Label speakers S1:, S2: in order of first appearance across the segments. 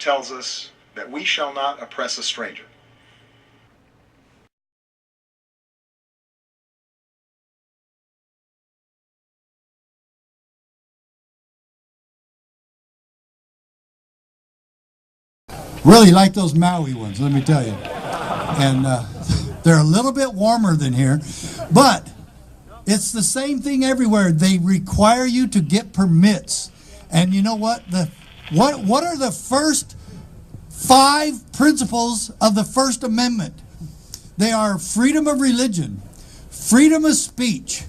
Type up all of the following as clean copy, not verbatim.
S1: tells us that we shall not oppress a stranger.
S2: Really like those Maui ones, let me tell you. And they're a little bit warmer than here, but it's the same thing everywhere. They require you to get permits. And you know what? What are the first 5 principles of the First Amendment? They are freedom of religion, freedom of speech,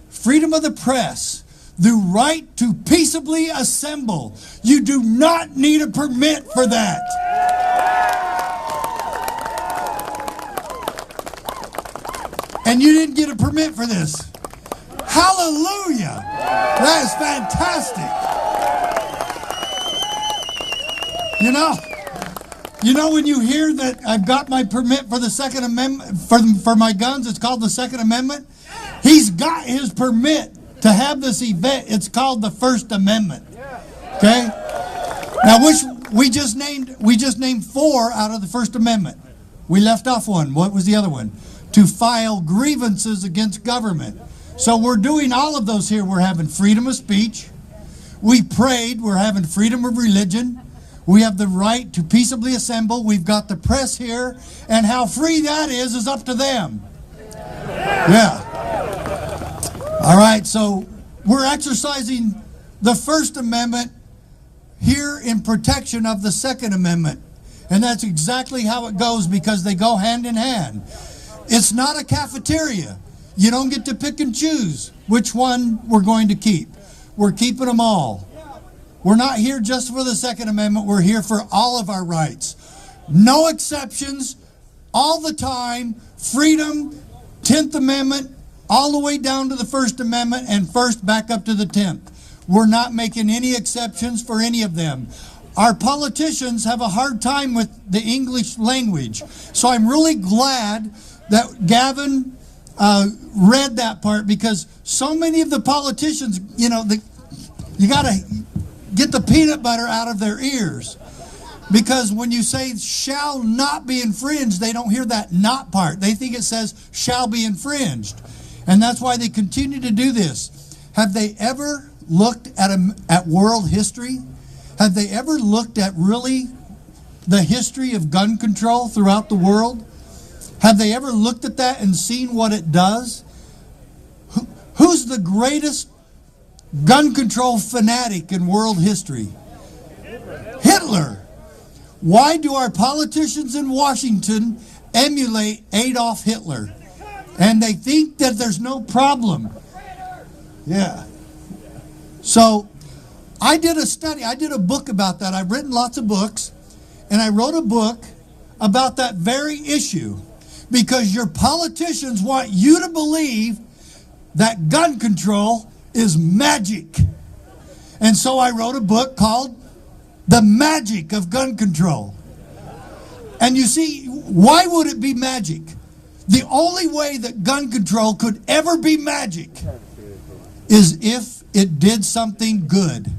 S2: freedom of the press, the right to peaceably assemble. You do not need a permit for that. And you didn't get a permit for this. Hallelujah! That is fantastic. You know when you hear that I've got my permit for the Second Amendment, for my guns, it's called the Second Amendment. He's got his permit to have this event. It's called the First Amendment. Okay? Now, which we just named 4 out of the First Amendment. We left off one. What was the other one? To file grievances against government. So we're doing all of those here. We're having freedom of speech. We prayed. We're having freedom of religion. We have the right to peaceably assemble. We've got the press here. And how free that is up to them. Yeah. All right, so we're exercising the First Amendment here in protection of the Second Amendment. And that's exactly how it goes, because they go hand in hand. It's not a cafeteria. You don't get to pick and choose which one we're going to keep. We're keeping them all. We're not here just for the Second Amendment. We're here for all of our rights. No exceptions, all the time, freedom, 10th Amendment, all the way down to the First Amendment, and first back up to the 10th. We're not making any exceptions for any of them. Our politicians have a hard time with the English language. So I'm really glad that Gavin read that part, because so many of the politicians, you got to get the peanut butter out of their ears. Because when you say shall not be infringed, they don't hear that not part. They think it says shall be infringed. And that's why they continue to do this. Have they ever looked at world history? Have they ever looked at really the history of gun control throughout the world? Have they ever looked at that and seen what it does? Who's the greatest gun control fanatic in world history? Hitler. Why do our politicians in Washington emulate Adolf Hitler? And they think that there's no problem. Yeah. So I did a study. I did a book about that. I've written lots of books. And I wrote a book about that very issue. Because your politicians want you to believe that gun control is magic. And so I wrote a book called The Magic of Gun Control. And you see, why would it be magic? The only way that gun control could ever be magic is if it did something good.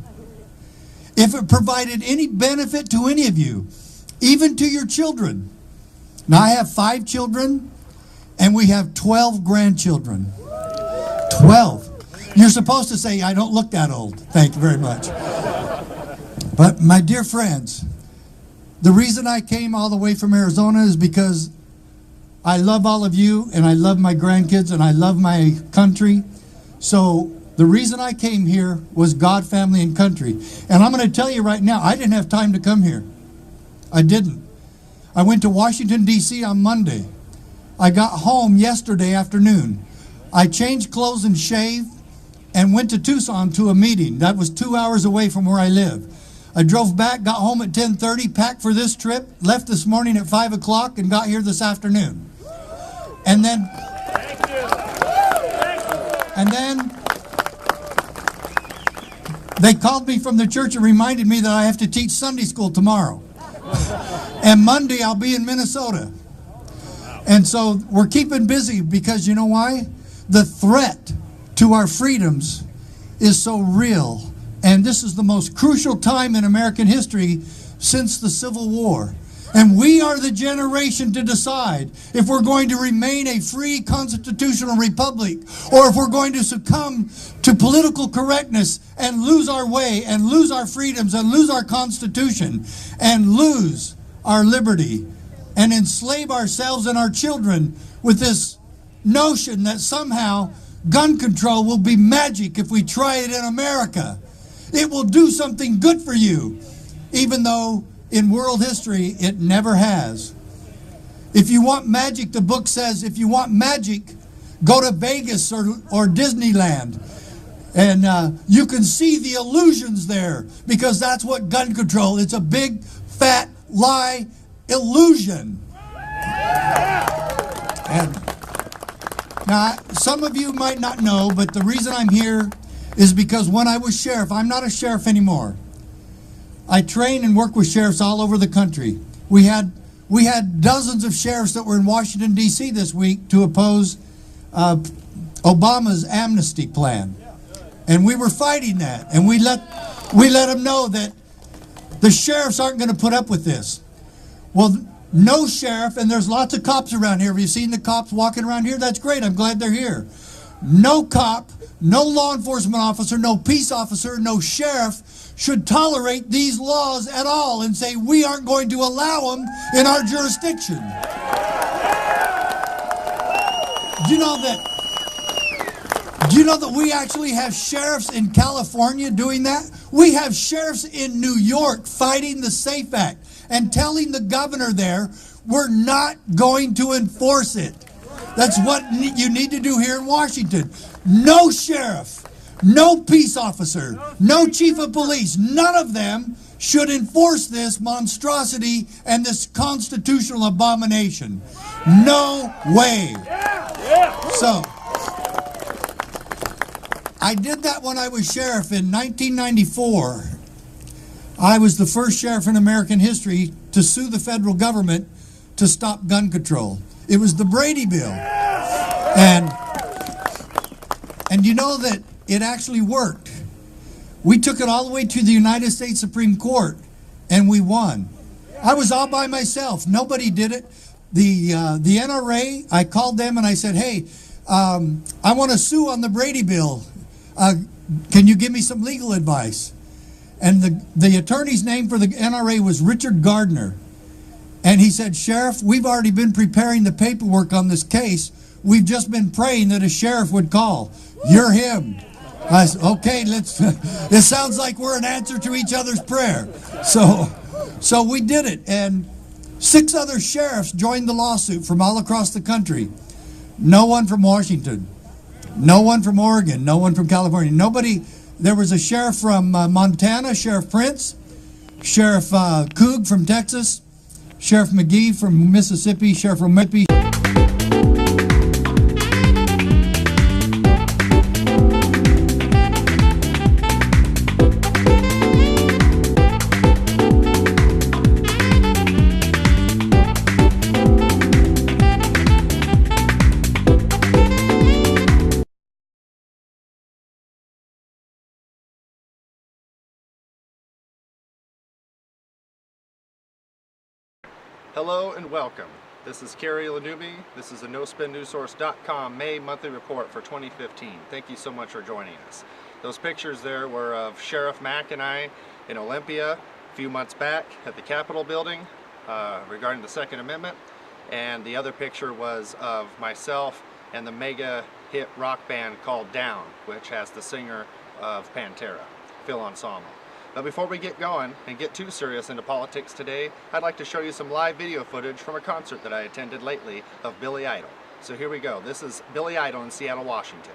S2: If it provided any benefit to any of you, even to your children. Now, I have 5 children, and we have 12 grandchildren. 12. You're supposed to say, I don't look that old. Thank you very much. But my dear friends, the reason I came all the way from Arizona is because I love all of you, and I love my grandkids, and I love my country. So the reason I came here was God, family, and country. And I'm going to tell you right now, I didn't have time to come here. I didn't. I went to Washington, D.C. on Monday. I got home yesterday afternoon. I changed clothes and shaved and went to Tucson to a meeting. That was 2 hours away from where I live. I drove back, got home at 10:30, packed for this trip, left this morning at 5 o'clock, and got here this afternoon. And then they called me from the church and reminded me that I have to teach Sunday school tomorrow. And Monday I'll be in Minnesota. And so we're keeping busy because you know why? The threat to our freedoms is so real. And this is the most crucial time in American history since the Civil War. And we are the generation to decide if we're going to remain a free constitutional republic or if we're going to succumb to political correctness and lose our way and lose our freedoms and lose our Constitution and lose our liberty and enslave ourselves and our children with this notion that somehow gun control will be magic if we try it in America. It will do something good for you, even though in world history it never has. If you want magic, the book says, if you want magic, go to Vegas or Disneyland. And you can see the illusions there, because that's what gun control, it's a big, fat lie illusion. And now, some of you might not know, but the reason I'm here is because when I was sheriff, I'm not a sheriff anymore. I train and work with sheriffs all over the country. We had dozens of sheriffs that were in Washington, D.C. this week to oppose Obama's amnesty plan. And we were fighting that. And we let them know that the sheriffs aren't going to put up with this. Well, no sheriff, and there's lots of cops around here. Have you seen the cops walking around here? That's great. I'm glad they're here. No cop, no law enforcement officer, no peace officer, no sheriff should tolerate these laws at all and say we aren't going to allow them in our jurisdiction. Do you know that we actually have sheriffs in California doing that? We have sheriffs in New York fighting the SAFE Act and telling the governor there, we're not going to enforce it. That's what you need to do here in Washington. No sheriff, no peace officer, no chief of police, none of them should enforce this monstrosity and this constitutional abomination. No way. So, I did that when I was sheriff in 1994. I was the first sheriff in American history to sue the federal government to stop gun control. It was the Brady Bill. And you know that it actually worked. We took it all the way to the United States Supreme Court, and we won. I was all by myself. Nobody did it. The NRA, I called them and I said, hey, I want to sue on the Brady Bill. Can you give me some legal advice? And the attorney's name for the NRA was Richard Gardner. And he said, Sheriff, we've already been preparing the paperwork on this case. We've just been praying that a sheriff would call. You're him. I said, okay, it sounds like we're an answer to each other's prayer. So we did it. And 6 other sheriffs joined the lawsuit from all across the country. No one from Washington. No one from Oregon. No one from California. Nobody. There was a sheriff from Montana, Sheriff Prince, Sheriff Coog from Texas, Sheriff McGee from Mississippi, Sheriff Romippi.
S3: Hello and welcome. This is Kari Ilonummi. This is a NoSpinNewsSource.com May monthly report for 2015. Thank you so much for joining us. Those pictures there were of Sheriff Mack and I in Olympia a few months back at the Capitol building regarding the Second Amendment. And the other picture was of myself and the mega hit rock band called Down, which has the singer of Pantera, Anselmo. But before we get going and get too serious into politics today, I'd like to show you some live video footage from a concert that I attended lately of Billy Idol. So here we go. This is Billy Idol in Seattle, Washington.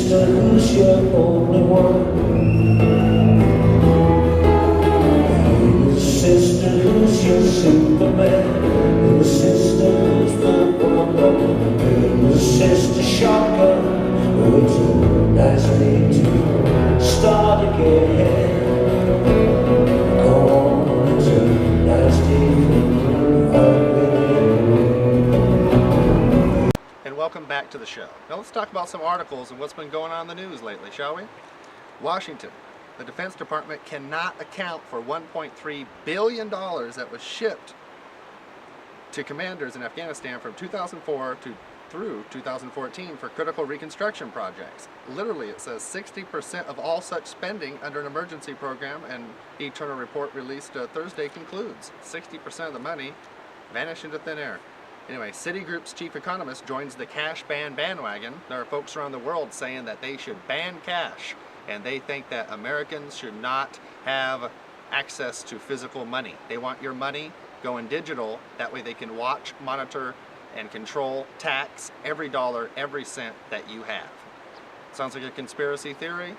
S4: sister, who's your only one? Hey, little sister, who's your Superman? Little sister, who's the Wonder Woman? Hey, little sister, shotgun. Oh, it's a nice day to start again. Go on, it's a nice day for
S3: And welcome back to the show. Now let's talk about some articles and what's been going on in the news lately, shall we? Washington. The Defense Department cannot account for $1.3 billion that was shipped to commanders in Afghanistan from 2004 through 2014 for critical reconstruction projects. Literally, it says 60% of all such spending under an emergency program, and the internal report released Thursday concludes 60% of the money vanished into thin air. Anyway, Citigroup's chief economist joins the cash ban bandwagon. There are folks around the world saying that they should ban cash, and they think that Americans should not have access to physical money. They want your money going digital. That way they can watch, monitor, and control, tax every dollar, every cent that you have. Sounds like a conspiracy theory?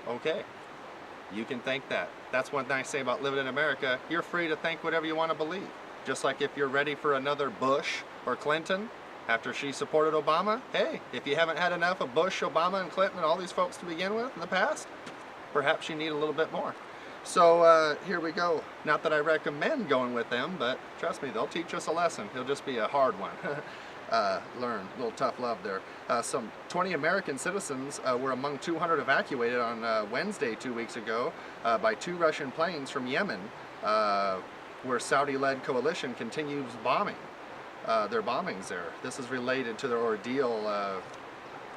S3: Okay, you can think that. That's one thing I say about living in America. You're free to think whatever you want to believe. Just like if you're ready for another Bush or Clinton after she supported Obama, hey, if you haven't had enough of Bush, Obama, and Clinton and all these folks to begin with in the past, perhaps you need a little bit more. So here we go. Not that I recommend going with them, but trust me, they'll teach us a lesson. It'll just be a hard one. Learn. A little tough love there. Some 20 American citizens were among 200 evacuated on Wednesday 2 weeks ago by 2 Russian planes from Yemen, where Saudi-led coalition continues bombing. Their bombings there. This is related to their ordeal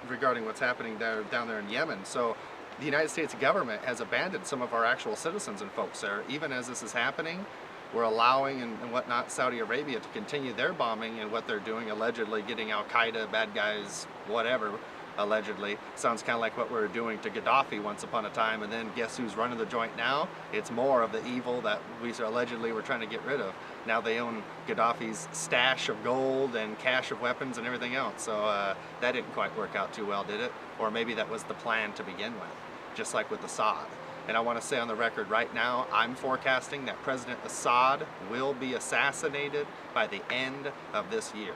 S3: regarding what's happening down there in Yemen. So the United States government has abandoned some of our actual citizens and folks there. Even as this is happening, we're allowing and whatnot Saudi Arabia to continue their bombing and what they're doing, allegedly getting Al-Qaeda, bad guys, whatever, allegedly. Sounds kind of like what we were doing to Gaddafi once upon a time, and then guess who's running the joint now? It's more of the evil that we allegedly were trying to get rid of. Now they own Gaddafi's stash of gold and cache of weapons and everything else. So that didn't quite work out too well, did it? Or maybe that was the plan to begin with, just like with Assad. And I want to say on the record right now, I'm forecasting that President Assad will be assassinated by the end of this year.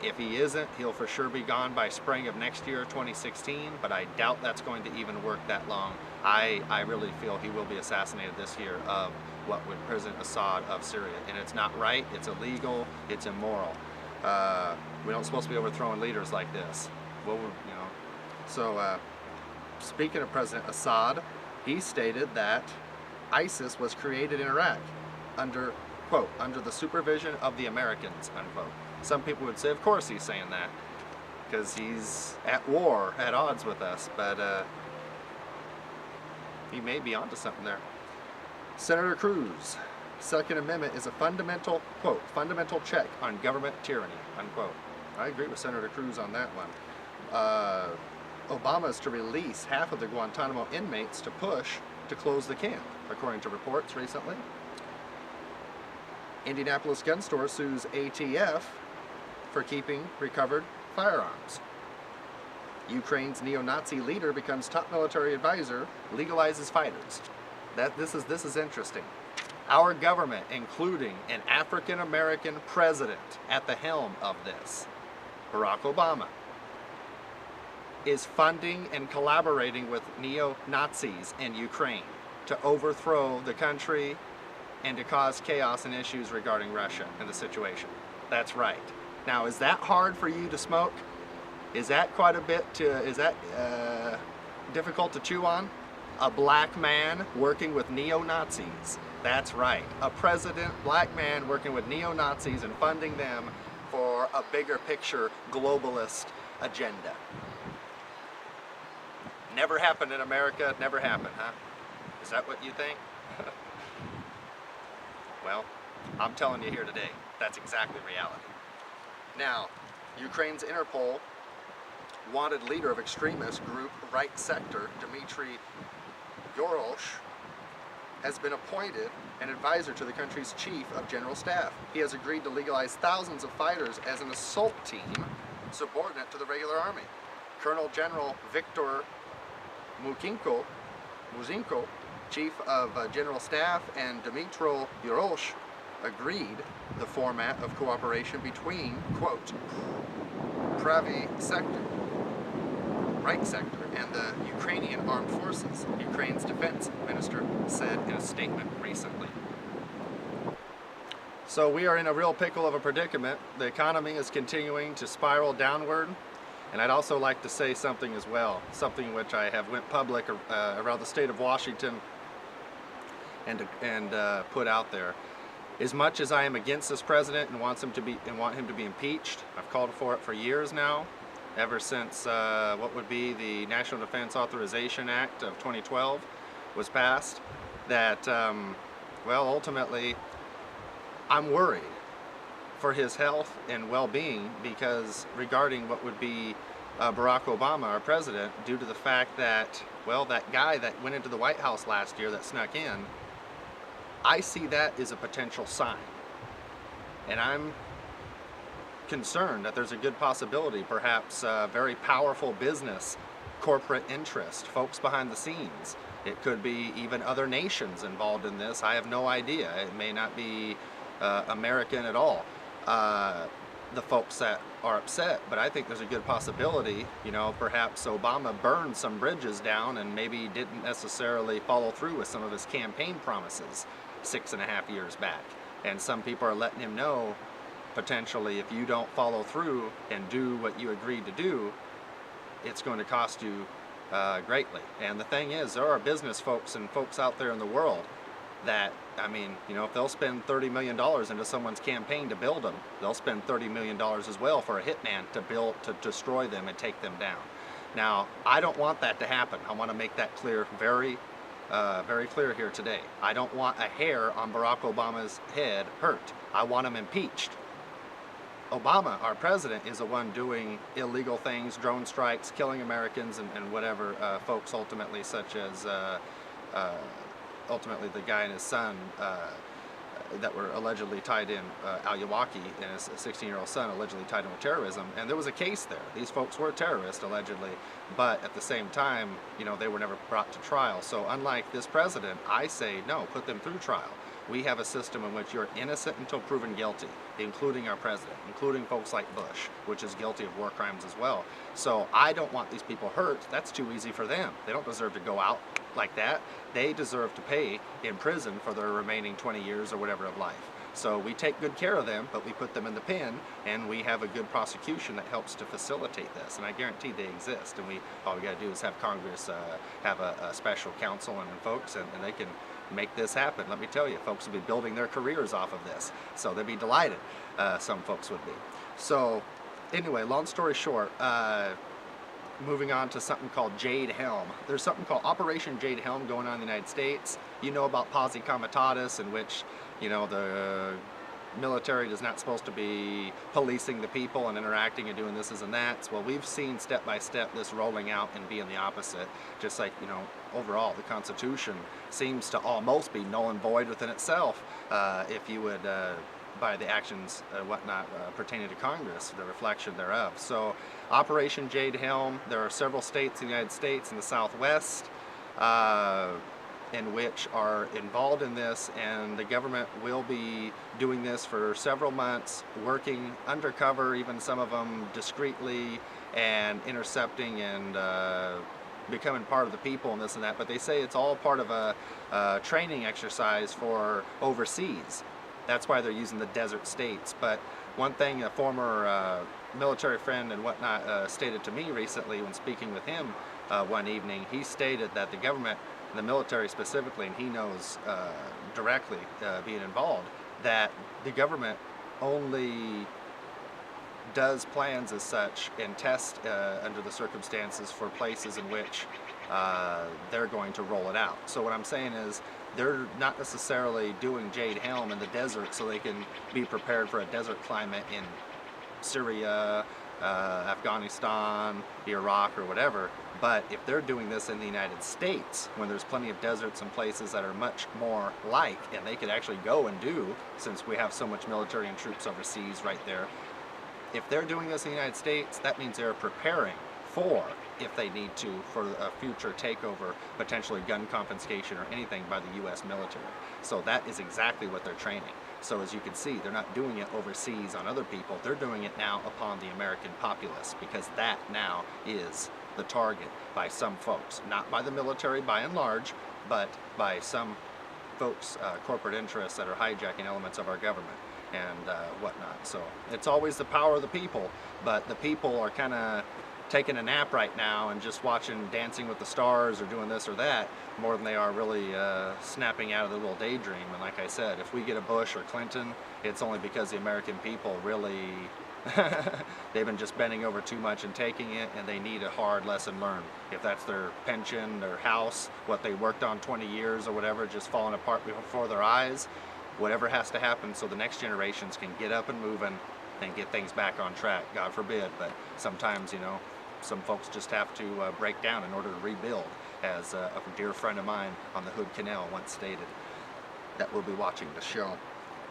S3: If he isn't, he'll for sure be gone by spring of next year, 2016, but I doubt that's going to even work that long. I really feel he will be assassinated this year of what would President Assad of Syria. And it's not right, it's illegal, it's immoral. We don't supposed to be overthrowing leaders like this. Well, you know. So speaking of President Assad, he stated that ISIS was created in Iraq under, quote, under the supervision of the Americans, unquote. Some people would say, of course he's saying that, because he's at war, at odds with us, but he may be onto something there. Senator Cruz, Second Amendment is a fundamental, quote, fundamental check on government tyranny, unquote. I agree with Senator Cruz on that one. Obama is to release half of the Guantanamo inmates to push to close the camp, according to reports recently. Indianapolis gun store sues ATF for keeping recovered firearms. Ukraine's neo-Nazi leader becomes top military advisor, legalizes fighters. This is interesting. Our government, including an African-American president at the helm of this, Barack Obama, is funding and collaborating with neo-Nazis in Ukraine to overthrow the country and to cause chaos and issues regarding Russia and the situation. That's right. Now, is that hard for you to smoke? Is that quite a bit difficult to chew on? A black man working with neo-Nazis. That's right. A president, black man working with neo-Nazis and funding them for a bigger picture globalist agenda. Never happened in America, never happened, huh? Is that what you think? Well, I'm telling you here today, that's exactly reality. Now, Ukraine's Interpol wanted leader of extremist group Right Sector, Dmitry Yorosh, has been appointed an advisor to the country's chief of general staff. He has agreed to legalize thousands of fighters as an assault team subordinate to the regular army. Colonel General Victor Muzinko, Chief of General Staff, and Dmytro Yurosh agreed the format of cooperation between, quote, Pravy Sector, Right Sector, and the Ukrainian Armed Forces, Ukraine's defense minister said in a statement recently. So we are in a real pickle of a predicament. The economy is continuing to spiral downward. And I'd also like to say something as well, something which I have went public around the state of Washington and put out there. As much as I am against this president and want him to be impeached, I've called for it for years now, ever since what would be the National Defense Authorization Act of 2012 was passed, that, well, ultimately, I'm worried for his health and well-being, because regarding what would be Barack Obama, our president, due to the fact that, well, that guy that went into the White House last year that snuck in, I see that as a potential sign. And I'm concerned that there's a good possibility, perhaps very powerful business, corporate interest, folks behind the scenes. It could be even other nations involved in this. I have no idea. It may not be American at all. The folks that are upset, but I think there's a good possibility, you know, perhaps Obama burned some bridges down and maybe didn't necessarily follow through with some of his campaign promises 6.5 years back. And some people are letting him know, potentially, if you don't follow through and do what you agreed to do, it's going to cost you greatly. And the thing is, there are business folks and folks out there in the world that, I mean, you know, if they'll spend $30 million into someone's campaign to build them, they'll spend $30 million as well for a hitman to destroy them and take them down. Now, I don't want that to happen. I want to make that clear, very clear here today. I don't want a hair on Barack Obama's head hurt. I want him impeached. Obama, our president, is the one doing illegal things, drone strikes, killing Americans, and whatever folks ultimately, such as ultimately the guy and his son that were allegedly tied in, Al-Yawaki and his 16-year-old son allegedly tied in with terrorism. And there was a case there. These folks were terrorists, allegedly, but at the same time, you know, they were never brought to trial. So unlike this president, I say, no, put them through trial. We have a system in which you're innocent until proven guilty, including our president, including folks like Bush, which is guilty of war crimes as well. So I don't want these people hurt. That's too easy for them. They don't deserve to go out like that. They deserve to pay in prison for their remaining 20 years or whatever of life. So we take good care of them, but we put them in the pen, and we have a good prosecution that helps to facilitate this. And I guarantee they exist. And all we got to do is have Congress have a special counsel and folks, and they can make this happen. Let me tell you, folks will be building their careers off of this. So they'd be delighted. Some folks would be. So anyway, long story short, moving on to something called Jade Helm. There's something called Operation Jade Helm going on in the United States. You know about posse comitatus, in which, you know, the military is not supposed to be policing the people and interacting and doing this and that. Well, we've seen step by step this rolling out and being the opposite. Just like, you know, overall, the Constitution seems to almost be null and void within itself, if you would, by the actions, whatnot, pertaining to Congress, the reflection thereof. So, Operation Jade Helm, there are several states in the United States in the Southwest in which are involved in this, and the government will be doing this for several months, working undercover, even some of them discreetly, and intercepting and becoming part of the people and this and that. But they say it's all part of a training exercise for overseas. That's why they're using the desert states. But one thing a former military friend and whatnot stated to me recently when speaking with him one evening, he stated that the government, the military specifically, and he knows directly being involved, that the government only does plans as such and test under the circumstances for places in which they're going to roll it out. So what I'm saying is, they're not necessarily doing Jade Helm in the desert so they can be prepared for a desert climate in Syria, Afghanistan, Iraq, or whatever. But if they're doing this in the United States, when there's plenty of deserts and places that are much more like, and they could actually go and do, since we have so much military and troops overseas right there, if they're doing this in the United States, that means they're preparing for, if they need to, for a future takeover, potentially gun confiscation or anything by the U.S. military. So that is exactly what they're training. So as you can see, they're not doing it overseas on other people, they're doing it now upon the American populace, because that now is the target by some folks. Not by the military by and large, but by some folks, corporate interests that are hijacking elements of our government and whatnot. So it's always the power of the people, but the people are kind of taking a nap right now and just watching Dancing with the Stars or doing this or that more than they are really snapping out of the little daydream. And like I said, if we get a Bush or Clinton, it's only because the American people really they've been just bending over too much and taking it, and they need a hard lesson learned. If that's their pension, their house, what they worked on 20 years or whatever, just falling apart before their eyes, whatever has to happen so the next generations can get up and moving and get things back on track. God forbid, but sometimes, you know, some folks just have to break down in order to rebuild, as a dear friend of mine on the Hood Canal once stated, that will be watching the show.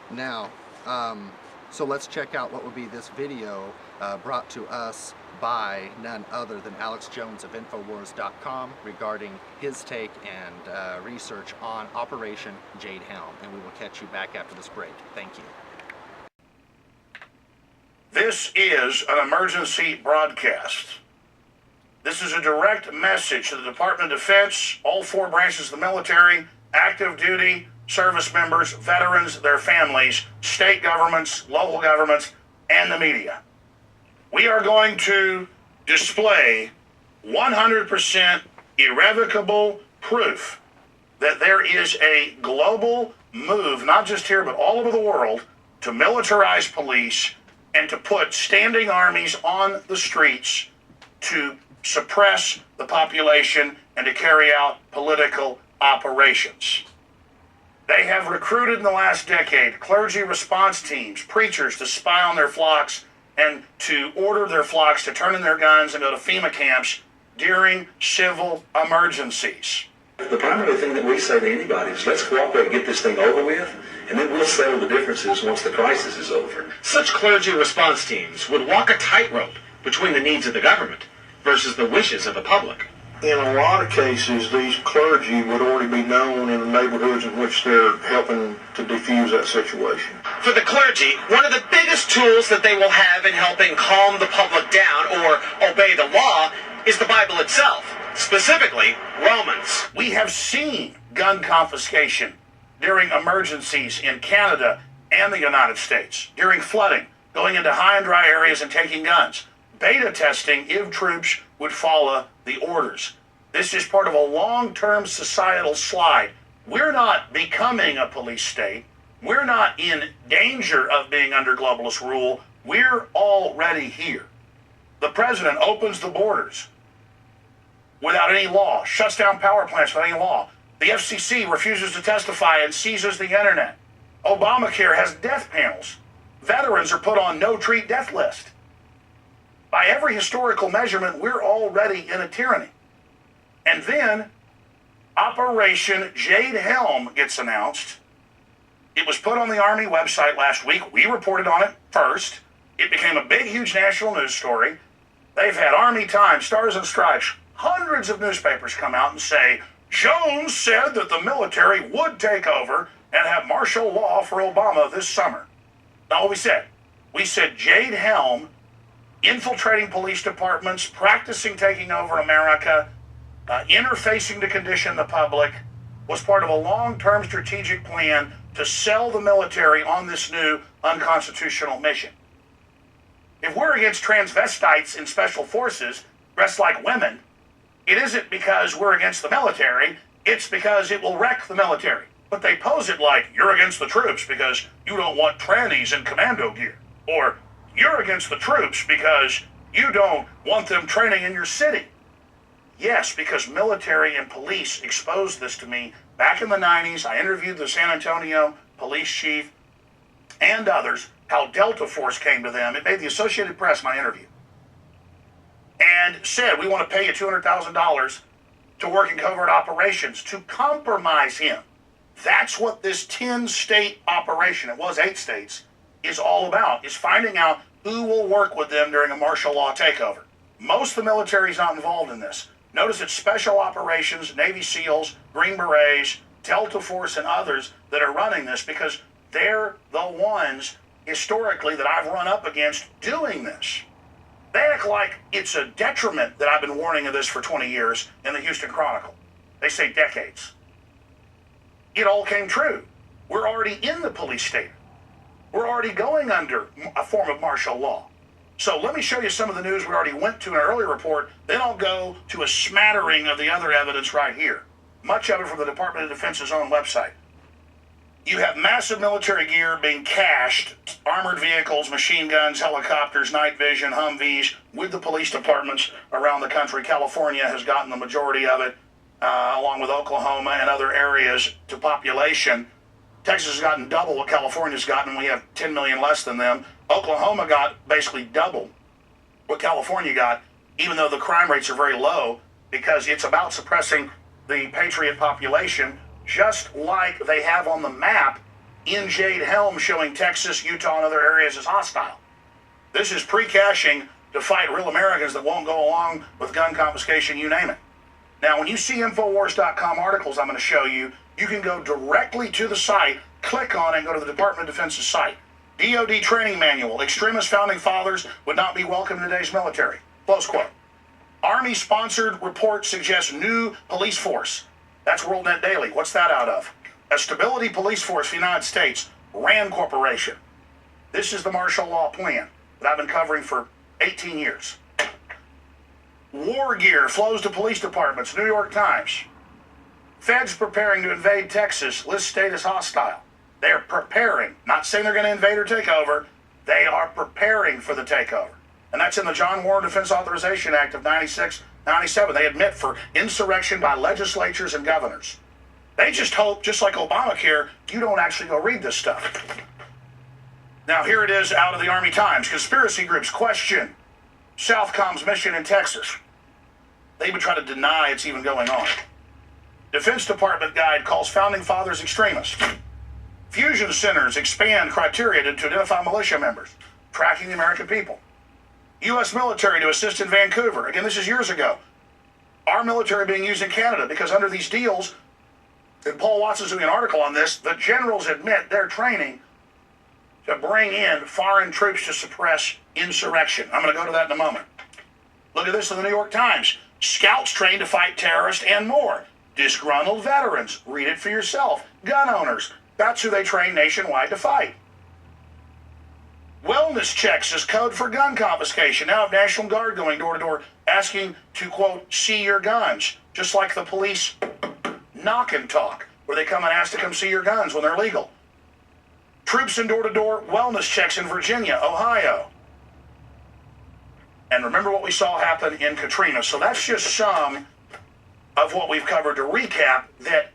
S3: Now, so let's check out what would be this video brought to us by none other than Alex Jones of Infowars.com regarding his take and research on Operation Jade Helm. And we will catch you back after this break. Thank you.
S5: This is an emergency broadcast. This is a direct message to the Department of Defense, all four branches of the military, active duty, service members, veterans, their families, state governments, local governments, and the media. We are going to display 100% irrevocable proof that there is a global move, not just here, but all over the world, to militarize police and to put standing armies on the streets to suppress the population and to carry out political operations. They have recruited in the last decade clergy response teams, preachers to spy on their flocks and to order their flocks to turn in their guns and go to FEMA camps during civil emergencies.
S6: The primary thing that we say to anybody is let's cooperate and get this thing over with, and then we'll settle the differences once the crisis is over.
S7: Such clergy response teams would walk a tightrope between the needs of the government versus the wishes of the public.
S8: In a lot of cases, these clergy would already be known in the neighborhoods in which they're helping to defuse that situation.
S7: For the clergy, one of the biggest tools that they will have in helping calm the public down or obey the law is the Bible itself, specifically Romans.
S5: We have seen gun confiscation during emergencies in Canada and the United States, during flooding, going into high and dry areas and taking guns. Beta testing if troops would follow the orders. This is part of a long-term societal slide. We're not becoming a police state. We're not in danger of being under globalist rule. We're already here. The president opens the borders without any law, shuts down power plants without any law. The FCC refuses to testify and seizes the internet. Obamacare has death panels. Veterans are put on no-treat death list. By every historical measurement, we're already in a tyranny. And then Operation Jade Helm gets announced. It was put on the Army website last week. We reported on it first. It became a big, huge national news story. They've had Army Times, Stars and Stripes, hundreds of newspapers come out and say, Jones said that the military would take over and have martial law for Obama this summer. Now what we said Jade Helm, infiltrating police departments, practicing taking over America, interfacing to condition the public, was part of a long-term strategic plan to sell the military on this new unconstitutional mission. If we're against transvestites in special forces dressed like women, it isn't because we're against the military, it's because it will wreck the military. But they pose it like, you're against the troops because you don't want trannies in commando gear. Or, you're against the troops because you don't want them training in your city. Yes, because military and police exposed this to me back in the 90s. I interviewed the San Antonio police chief and others, how Delta Force came to them. It made the Associated Press my interview. And said, we want to pay you $200,000 to work in covert operations to compromise him. That's what this 10-state operation, it was 8 states, is all about, is finding out who will work with them during a martial law takeover. Most of the military is not involved in this. Notice it's Special Operations, Navy SEALs, Green Berets, Delta Force, and others that are running this because they're the ones historically that I've run up against doing this. They act like it's a detriment that I've been warning of this for 20 years in the Houston Chronicle. They say decades. It all came true. We're already in the police state. We're already going under a form of martial law. So let me show you some of the news we already went to in an earlier report. Then I'll go to a smattering of the other evidence right here. Much of it from the Department of Defense's own website. You have massive military gear being cached, armored vehicles, machine guns, helicopters, night vision, Humvees, with the police departments around the country. California has gotten the majority of it, along with Oklahoma and other areas to population. Texas has gotten double what California's gotten. We have 10 million less than them. Oklahoma got basically double what California got, even though the crime rates are very low, because it's about suppressing the patriot population, just like they have on the map in Jade Helm showing Texas, Utah, and other areas as hostile. This is pre-caching to fight real Americans that won't go along with gun confiscation, you name it. Now, when you see Infowars.com articles I'm going to show you, you can go directly to the site, click on it, and go to the Department of Defense's site. DOD training manual, extremist founding fathers would not be welcome in today's military. Close quote. Army-sponsored report suggests new police force. That's WorldNet Daily. What's that out of? A stability police force for the United States, RAND Corporation. This is the martial law plan that I've been covering for 18 years. War gear flows to police departments, New York Times. Feds preparing to invade Texas, list state as hostile. They're preparing, not saying they're going to invade or take over. They are preparing for the takeover. And that's in the John Warren Defense Authorization Act of 96, 97. They admit for insurrection by legislatures and governors. They just hope, just like Obamacare, you don't actually go read this stuff. Now, here it is out of the Army Times. Conspiracy groups question Southcom's mission in Texas. They even try to deny it's even going on. Defense Department guide calls founding fathers extremists. Fusion centers expand criteria to identify militia members, tracking the American people. U.S. military to assist in Vancouver. Again, this is years ago. Our military being used in Canada because under these deals, and Paul Watson's doing an article on this, the generals admit they're training to bring in foreign troops to suppress insurrection. I'm going to go to that in a moment. Look at this in the New York Times. Scouts trained to fight terrorists and more. Disgruntled veterans. Read it for yourself. Gun owners. That's who they train nationwide to fight. Wellness checks is code for gun confiscation. Now have National Guard going door to door asking to, quote, see your guns. Just like the police knock and talk, where they come and ask to come see your guns when they're legal. Troops in door-to-door wellness checks in Virginia, Ohio. And remember what we saw happen in Katrina. So that's just some of what we've covered to recap that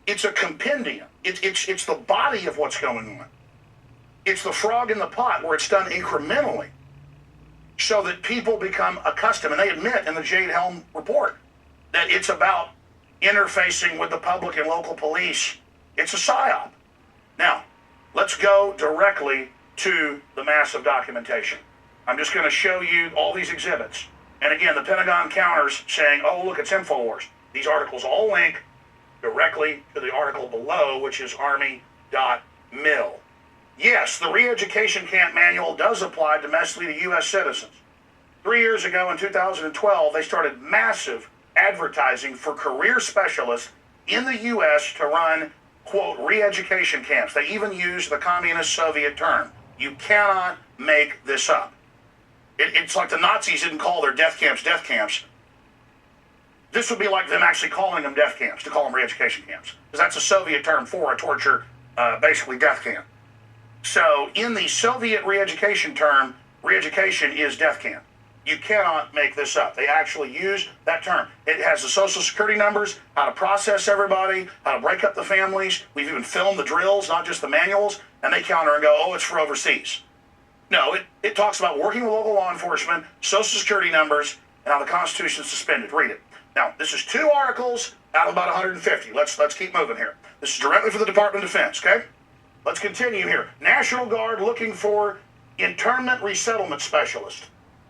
S5: it's a compendium. It's the body of what's going on. It's the frog in the pot where it's done incrementally so that people become accustomed. And they admit in the Jade Helm report that it's about interfacing with the public and local police. It's a psyop. Now, let's go directly to the massive documentation. I'm just going to show you all these exhibits. And again, the Pentagon counters saying, oh, look, it's Infowars. These articles all link directly to the article below, which is Army.mil. Yes, the re-education camp manual does apply domestically to U.S. citizens. 3 years ago in 2012, they started massive advertising for career specialists in the U.S. to run, quote, re-education camps. They even use the communist Soviet term. You cannot make this up. It's like the Nazis didn't call their death camps. This would be like them actually calling them death camps, to call them re-education camps. Because that's a Soviet term for a torture, basically death camp. So in the Soviet re-education term, re-education is death camp. You cannot make this up. They actually use that term. It has the social security numbers, how to process everybody, how to break up the families. We've even filmed the drills, not just the manuals, and they counter and go, oh, it's for overseas. No, it talks about working with local law enforcement, social security numbers, and how the Constitution is suspended. Read it. Now, this is 2 articles out of about 150. Let's keep moving here. This is directly for the Department of Defense, okay? Let's continue here. National Guard looking for internment resettlement specialist.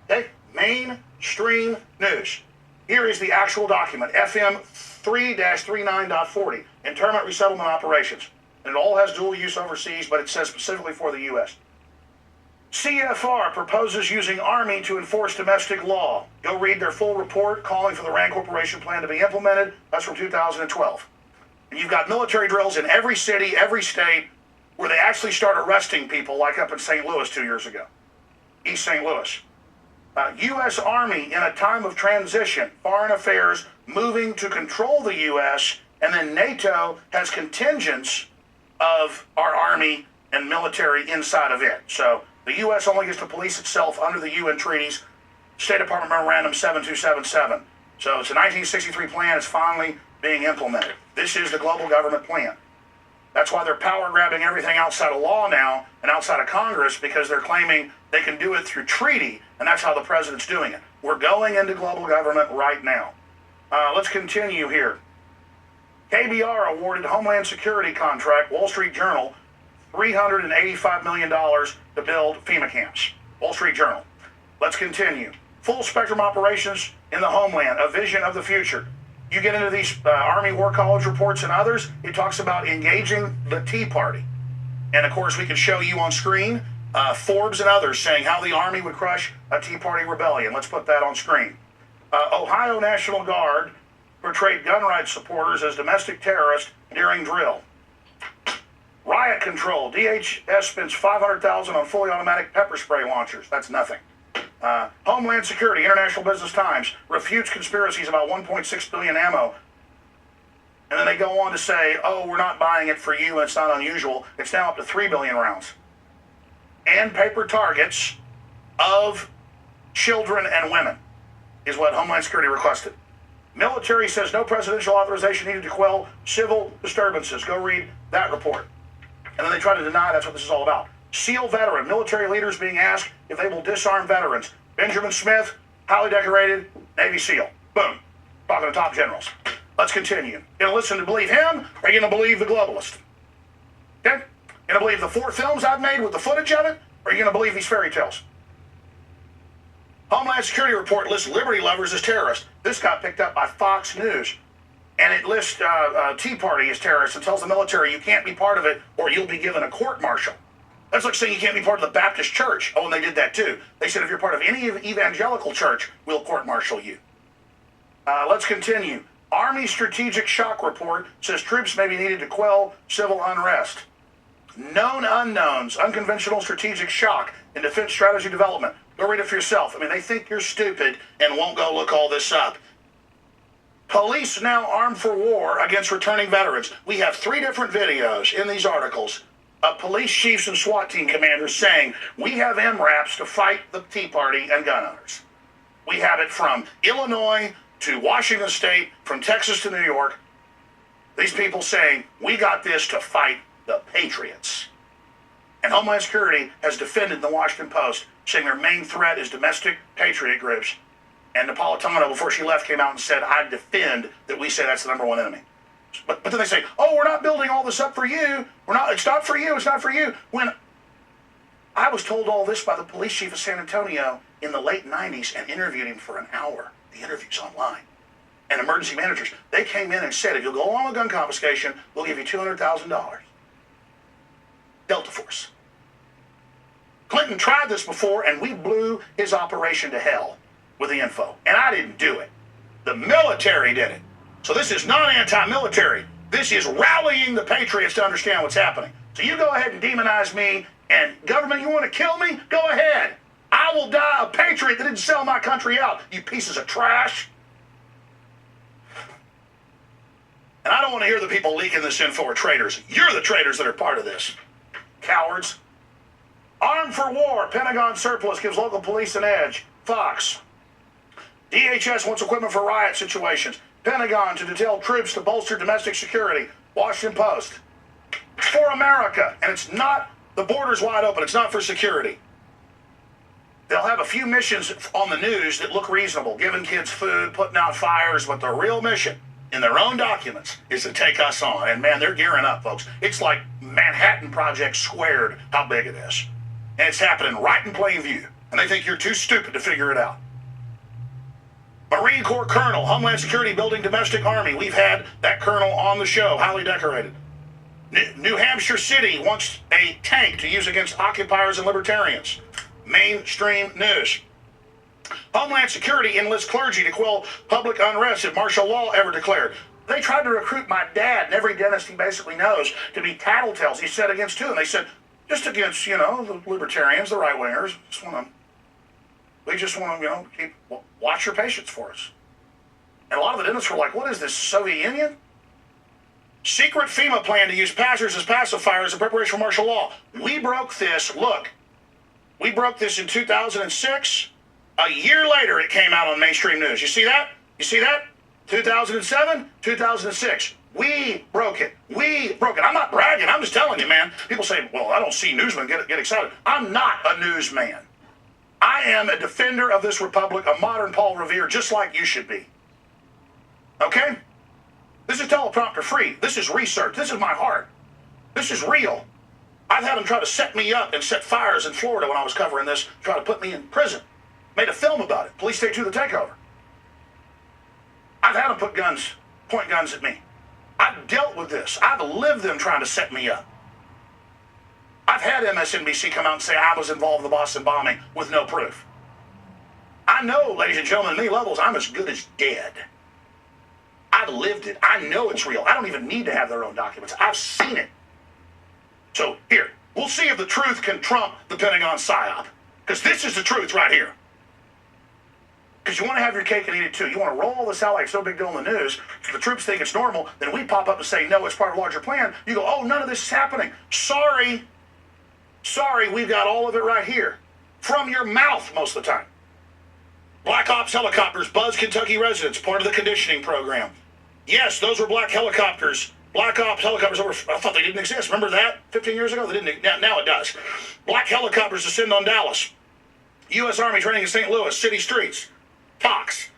S5: Okay? Maine Stream News. Here is the actual document, FM 3-39.40, Internment Resettlement Operations. And it all has dual use overseas, but it says specifically for the U.S. CFR proposes using Army to enforce domestic law. Go read their full report calling for the RAND Corporation plan to be implemented. That's from 2012. And you've got military drills in every city, every state, where they actually start arresting people, like up in St. Louis 2 years ago. East St. Louis. U.S. Army in a time of transition, foreign affairs moving to control the U.S., and then NATO has contingents of our Army and military inside of it. So the U.S. only gets to police itself under the UN treaties, State Department Memorandum 7277. So it's a 1963 plan. It's finally being implemented. This is the global government plan. That's why they're power grabbing everything outside of law now and outside of Congress, because they're claiming they can do it through treaty, and that's how the president's doing it. We're going into global government right now. Let's continue here. KBR awarded Homeland Security contract, Wall Street Journal, $385 million to build FEMA camps. Wall Street Journal. Let's continue. Full spectrum operations in the homeland, a vision of the future. You get into these Army War College reports and others, it talks about engaging the Tea Party. And of course, we can show you on screen Forbes and others saying how the Army would crush a Tea Party rebellion. Let's put that on screen. Ohio National Guard portrayed gun rights supporters as domestic terrorists during drill. Riot control. DHS spends $500,000 on fully automatic pepper spray launchers. That's nothing. Homeland Security, International Business Times, refutes conspiracies about 1.6 billion ammo. And then they go on to say, oh, we're not buying it for you, and it's not unusual. It's now up to 3 billion rounds. And paper targets of children and women is what Homeland Security requested. Military says no presidential authorization needed to quell civil disturbances. Go read that report. And then they try to deny that's what this is all about. SEAL veteran, military leaders being asked if they will disarm veterans. Benjamin Smith, highly decorated, Navy SEAL. Boom. Talking to top generals. Let's continue. You gonna listen to believe him, or are you gonna believe the globalist? Okay? You gonna believe the 4 films I've made with the footage of it, or are you gonna believe these fairy tales? Homeland Security report lists liberty lovers as terrorists. This got picked up by Fox News. And it lists Tea Party as terrorists and tells the military you can't be part of it or you'll be given a court-martial. That's like saying you can't be part of the Baptist church. Oh, and they did that too. They said if you're part of any evangelical church, we'll court-martial you. Let's continue. Army Strategic Shock Report says troops may be needed to quell civil unrest. Known unknowns, unconventional strategic shock in defense strategy development. Go read it for yourself. I mean, they think you're stupid and won't go look all this up. Police now armed for war against returning veterans. We have 3 different videos in these articles of police chiefs and SWAT team commanders saying, we have MRAPs to fight the Tea Party and gun owners. We have it from Illinois to Washington State, from Texas to New York. These people saying, we got this to fight the patriots. And Homeland Security has defended the Washington Post, saying their main threat is domestic patriot groups. And Napolitano, before she left, came out and said, I defend that we say that's the #1 enemy. But then they say, oh, we're not building all this up for you. It's not for you. It's not for you. When I was told all this by the police chief of San Antonio in the late 90s and interviewed him for an hour. The interview's online. And emergency managers, they came in and said, if you'll go along with gun confiscation, we'll give you $200,000. Delta Force. Clinton tried this before, and we blew his operation to hell with the info. And I didn't do it. The military did it. So this is not anti-military. This is rallying the patriots to understand what's happening. So you go ahead and demonize me, and government, you want to kill me? Go ahead. I will die a patriot that didn't sell my country out, you pieces of trash. And I don't want to hear the people leaking this info are traitors. You're the traitors that are part of this. Cowards. Armed for war, Pentagon surplus gives local police an edge. Fox. DHS wants equipment for riot situations. Pentagon to detail troops to bolster domestic security. Washington Post. For America. And it's not, the border's wide open. It's not for security. They'll have a few missions on the news that look reasonable, giving kids food, putting out fires, but the real mission in their own documents is to take us on. And man, they're gearing up, folks. It's like Manhattan Project squared how big it is. And it's happening right in plain view. And they think you're too stupid to figure it out. Marine Corps Colonel, Homeland Security building domestic army. We've had that colonel on the show, highly decorated. New Hampshire City wants a tank to use against occupiers and libertarians. Mainstream news. Homeland Security enlists clergy to quell public unrest if martial law ever declared. They tried to recruit my dad and every dentist he basically knows to be tattletales. He said against two, and they said, just against, the libertarians, the right-wingers. We just want to, watch your patients for us. And a lot of the dentists were like, what is this, Soviet Union? Secret FEMA plan to use passers as pacifiers in preparation for martial law. We broke this, we broke this in 2006. A year later, it came out on mainstream news. You see that? 2007, 2006. We broke it. I'm not bragging. I'm just telling you, man. People say, well, I don't see newsmen get excited. I'm not a newsman. I am a defender of this republic, a modern Paul Revere, just like you should be. Okay? This is teleprompter free. This is research. This is my heart. This is real. I've had them try to set me up and set fires in Florida when I was covering this, try to put me in prison. Made a film about it. Police State 2, the takeover. I've had them point guns at me. I've dealt with this. I've lived them trying to set me up. I've had MSNBC come out and say I was involved in the Boston bombing with no proof. I know, ladies and gentlemen, at many levels, I'm as good as dead. I've lived it. I know it's real. I don't even need to have their own documents. I've seen it. So here, we'll see if the truth can trump the Pentagon psyop. Because this is the truth right here. Because you want to have your cake and eat it too. You want to roll this out like it's no big deal in the news. If the troops think it's normal, then we pop up and say, no, it's part of a larger plan. You go, oh, none of this is happening. Sorry, we've got all of it right here. From your mouth most of the time. Black Ops helicopters buzz Kentucky residents, part of the conditioning program. Yes, those were black helicopters. Black Ops helicopters, I thought they didn't exist. Remember that 15 years ago? They didn't. Now it does. Black helicopters descend on Dallas. U.S. Army training in St. Louis, city streets. Fox.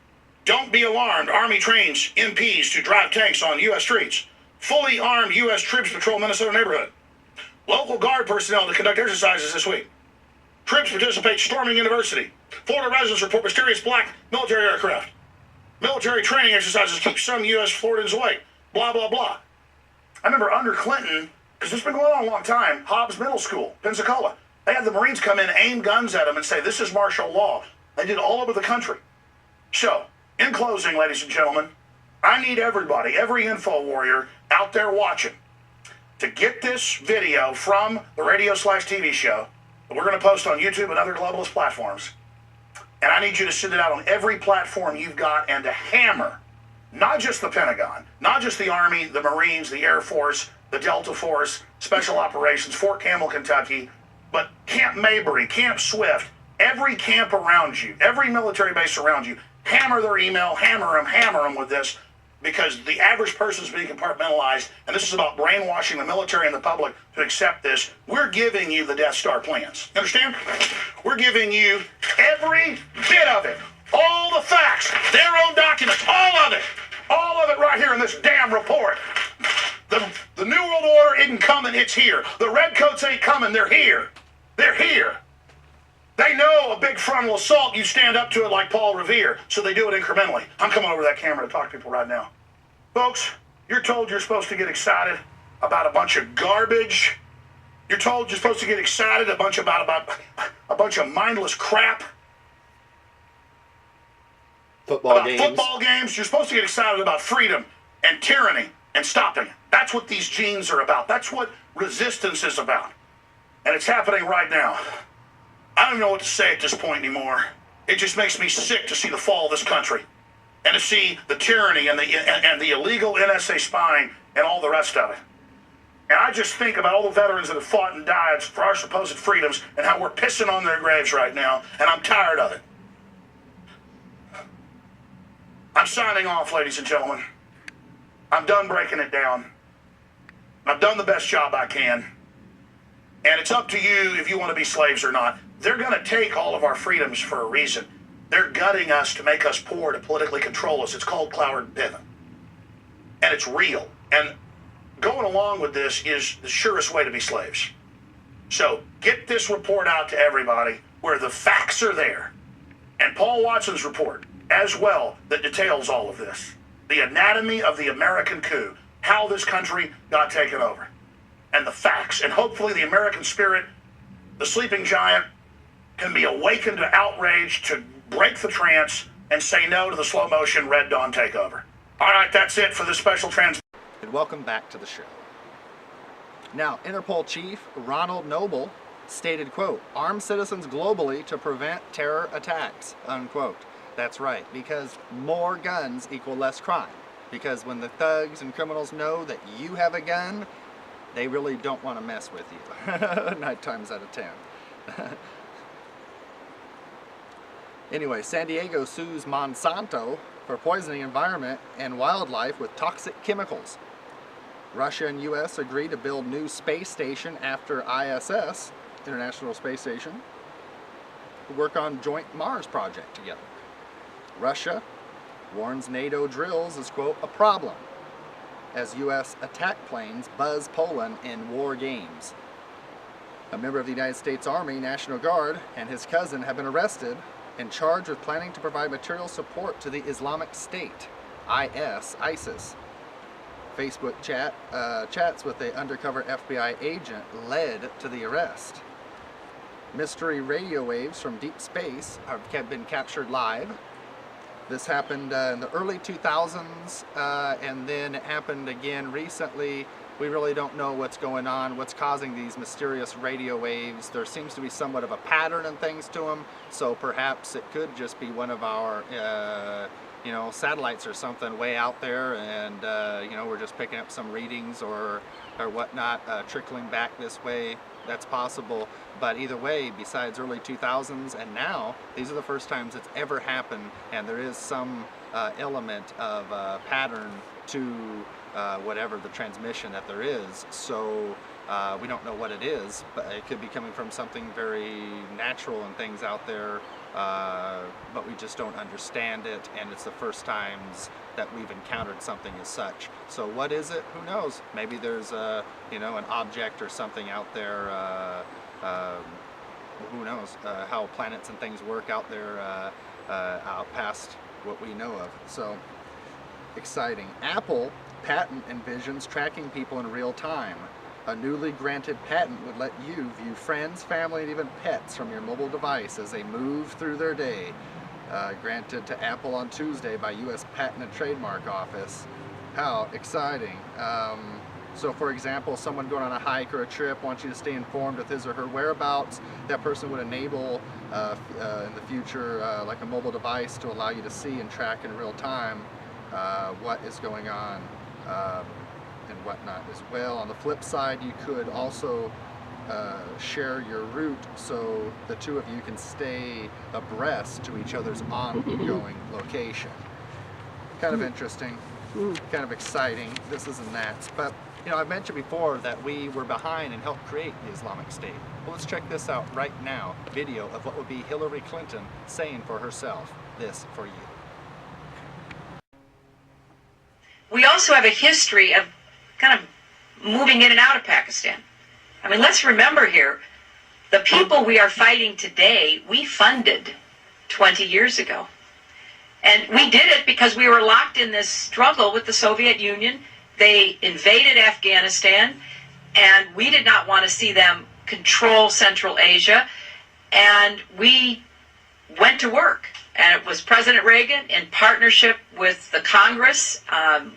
S5: Don't be alarmed. Army trains MPs to drive tanks on U.S. streets. Fully armed U.S. troops patrol Minnesota neighborhood. Local guard personnel to conduct exercises this week. Troops participate storming university. Florida residents report mysterious black military aircraft. Military training exercises keep some U.S. Floridians away. Blah, blah, blah. I remember under Clinton, because this has been going on a long time, Hobbs Middle School, Pensacola. They had the Marines come in, aim guns at them, and say, this is martial law. They did it all over the country. So, in closing, ladies and gentlemen, I need everybody, every info warrior out there watching, to get this video from the radio/TV show that we're going to post on YouTube and other globalist platforms. And I need you to send it out on every platform you've got and to hammer, not just the Pentagon, not just the Army, the Marines, the Air Force, the Delta Force, Special Operations, Fort Campbell, Kentucky, but Camp Mabry, Camp Swift, every camp around you, every military base around you, hammer their email, hammer them with this, because the average person is being compartmentalized, and this is about brainwashing the military and the public to accept this. We're giving you the Death Star plans. You understand? We're giving you every bit of it, all the facts, their own documents, all of it right here in this damn report. The New World Order isn't coming, it's here. The Redcoats ain't coming, they're here. They're here. They know a big frontal assault, you stand up to it like Paul Revere, so they do it incrementally. I'm coming over that camera to talk to people right now. Folks, you're told you're supposed to get excited about a bunch of garbage. You're told you're supposed to get excited about a bunch of mindless crap. Football games. You're supposed to get excited about freedom and tyranny and stopping it. That's what these genes are about. That's what resistance is about. And it's happening right now. I don't know what to say at this point anymore. It just makes me sick to see the fall of this country and to see the tyranny and the illegal NSA spying and all the rest of it. And I just think about all the veterans that have fought and died for our supposed freedoms and how we're pissing on their graves right now, and I'm tired of it. I'm signing off, ladies and gentlemen. I'm done breaking it down. I've done the best job I can. And it's up to you if you want to be slaves or not. They're going to take all of our freedoms for a reason. They're gutting us to make us poor, to politically control us. It's called Cloward and Piven. And it's real. And going along with this is the surest way to be slaves. So get this report out to everybody where the facts are there. And Paul Watson's report, as well that details all of this. The anatomy of the American coup, how this country got taken over, and the facts. And hopefully the American spirit, the sleeping giant, can be awakened to outrage, to break the trance, and say no to the slow motion Red Dawn takeover. All right, that's it for this special transmission.
S3: And welcome back to the show. Now, Interpol Chief Ronald Noble stated, quote, "Arm citizens globally to prevent terror attacks," unquote. That's right, because more guns equal less crime. Because when the thugs and criminals know that you have a gun, they really don't want to mess with you. 9 times out of 10. Anyway, San Diego sues Monsanto for poisoning environment and wildlife with toxic chemicals. Russia and US agree to build new space station after ISS, International Space Station, to work on joint Mars project together. Russia warns NATO drills is, quote, "a problem," as US attack planes buzz Poland in war games. A member of the United States Army National Guard and his cousin have been arrested and charged with planning to provide material support to the Islamic State, ISIS. Facebook chats with an undercover FBI agent led to the arrest. Mystery radio waves from deep space have been captured live. This happened in the early 2000s, and then it happened again recently. We really don't know what's going on, what's causing these mysterious radio waves. There seems to be somewhat of a pattern and things to them, so perhaps it could just be one of our satellites or something way out there, and we're just picking up some readings or whatnot, trickling back this way. That's possible. But either way, besides early 2000s and now, these are the first times it's ever happened, and there is some element of pattern to whatever the transmission that there is. So we don't know what it is, but it could be coming from something very natural and things out there, but we just don't understand it, and it's the first times that we've encountered something as such. So what is it? Who knows? Maybe there's an object or something out there. Who knows how planets and things work out there, out past what we know of. So exciting. Apple patent envisions tracking people in real time. A newly granted patent would let you view friends, family, and even pets from your mobile device as they move through their day. Granted to Apple on Tuesday by U.S. Patent and Trademark Office. How exciting. So for example, someone going on a hike or a trip wants you to stay informed with his or her whereabouts. That person would enable in the future like a mobile device to allow you to see and track in real time what is going on and whatnot as well. On the flip side, you could also share your route so the two of you can stay abreast to each other's ongoing location. Kind of interesting, kind of exciting. This isn't that, but I've mentioned before that we were behind and helped create the Islamic State. Well, let's check this out right now. Video of what would be Hillary Clinton saying for herself, "This for you."
S9: We also have a history of kind of moving in and out of Pakistan. I mean, let's remember here, the people we are fighting today, we funded 20 years ago. And we did it because we were locked in this struggle with the Soviet Union. They invaded Afghanistan, and we did not want to see them control Central Asia. And we went to work. And it was President Reagan in partnership with the Congress,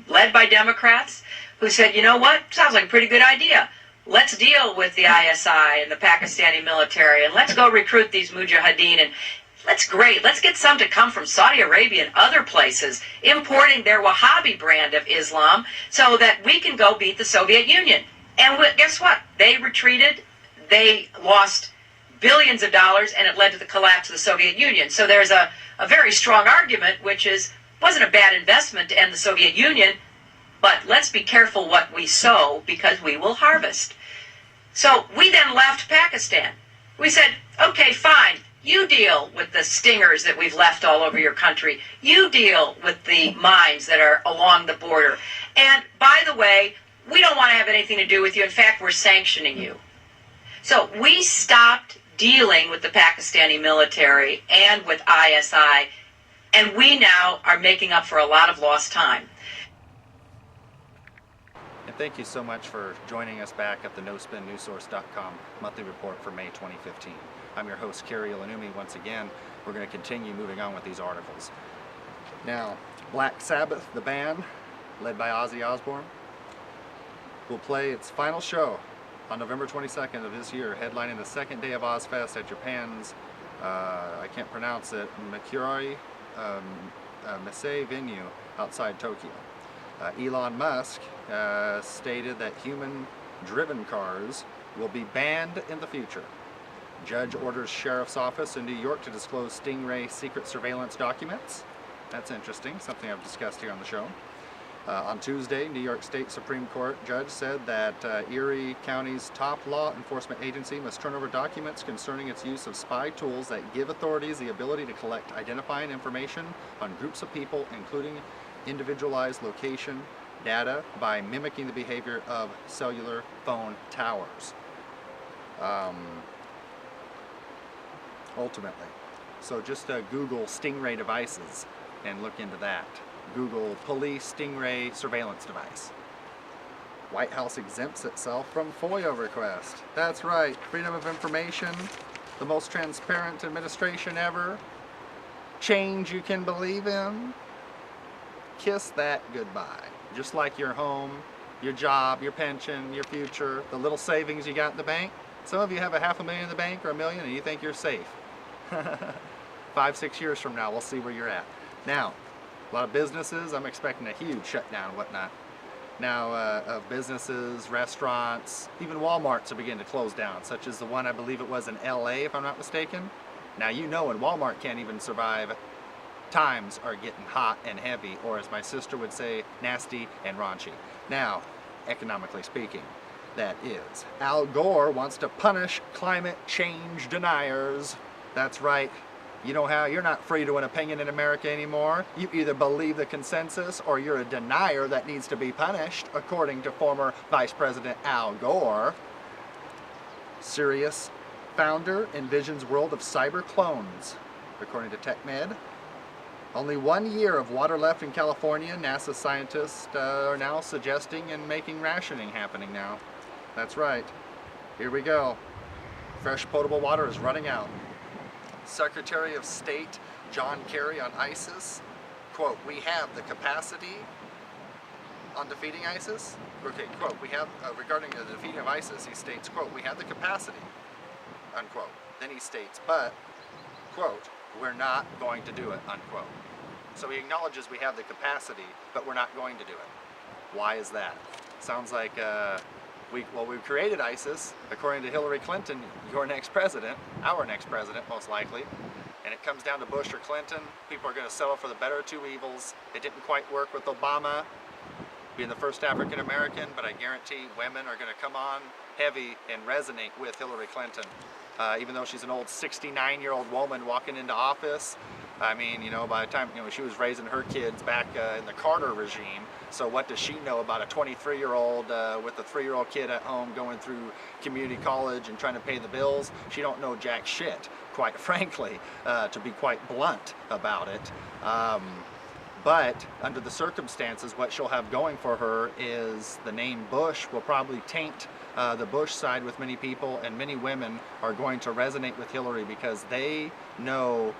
S9: led by Democrats, who said, you know what, sounds like a pretty good idea. Let's deal with the ISI and the Pakistani military, and let's go recruit these mujahideen, and let's get some to come from Saudi Arabia and other places, importing their Wahhabi brand of Islam so that we can go beat the Soviet Union. And guess what? They retreated, they lost billions of dollars, and it led to the collapse of the Soviet Union. So there's a very strong argument, which is, wasn't a bad investment to end the Soviet Union, but let's be careful what we sow because we will harvest. So we then left Pakistan. We said, okay, fine, you deal with the stingers that we've left all over your country. You deal with the mines that are along the border. And by the way, we don't want to have anything to do with you. In fact, we're sanctioning you. So we stopped dealing with the Pakistani military and with ISI And we now are making up for a lot of lost time.
S3: And thank you so much for joining us back at the NoSpinNewsSource.com monthly report for May 2015. I'm your host, Kari Ilonummi. Once again, we're going to continue moving on with these articles. Now, Black Sabbath, the band, led by Ozzy Osbourne, will play its final show on November 22nd of this year, headlining the second day of Ozfest at Japan's, I can't pronounce it, Makuri Mesei venue outside Tokyo. Elon Musk stated that human-driven cars will be banned in the future. Judge orders Sheriff's Office in New York to disclose Stingray secret surveillance documents. That's interesting, something I've discussed here on the show. On Tuesday, New York State Supreme Court judge said that Erie County's top law enforcement agency must turn over documents concerning its use of spy tools that give authorities the ability to collect identifying information on groups of people, including individualized location data, by mimicking the behavior of cellular phone towers. Ultimately. So just Google Stingray devices and look into that. Google police Stingray surveillance device. White House exempts itself from FOIA request. That's right, freedom of information, the most transparent administration ever. Change you can believe in. Kiss that goodbye. Just like your home, your job, your pension, your future, the little savings you got in the bank. Some of you have $500,000 in the bank or $1 million and you think you're safe. 5-6 years from now, we'll see where you're at. Now, a lot of businesses, I'm expecting a huge shutdown and whatnot. Now, of businesses, restaurants, even Walmarts are beginning to close down, such as the one I believe it was in LA, if I'm not mistaken. Now, you know, when Walmart can't even survive, times are getting hot and heavy, or as my sister would say, nasty and raunchy. Now, economically speaking, that is. Al Gore wants to punish climate change deniers. That's right. You know how you're not free to an opinion in America anymore. You either believe the consensus or you're a denier that needs to be punished, according to former Vice President Al Gore. Sirius founder envisions world of cyber clones, according to TechMed. Only 1 year of water left in California. NASA scientists are now suggesting and making rationing happening now. That's right. Here we go. Fresh potable water is running out. Secretary of State John Kerry on ISIS, quote, we have the capacity on defeating ISIS. Okay, quote, we have, regarding the defeating of ISIS, he states, quote, we have the capacity, unquote. Then he states, but, quote, we're not going to do it, unquote. So he acknowledges we have the capacity, but we're not going to do it. Why is that? Sounds like, we created ISIS, according to Hillary Clinton, your next president, our next president, most likely. And it comes down to Bush or Clinton. People are going to settle for the better of two evils. It didn't quite work with Obama being the first African American, but I guarantee women are going to come on heavy and resonate with Hillary Clinton. Even though she's an old 69-year-old woman walking into office. I mean, you know, by the time, you know, she was raising her kids back in the Carter regime. So what does she know about a 23-year-old with a 3-year-old kid at home going through community college and trying to pay the bills? She don't know jack shit, quite frankly, to be quite blunt about it. But under the circumstances, what she'll have going for her is the name Bush will probably taint the Bush side with many people, and many women are going to resonate with Hillary because they know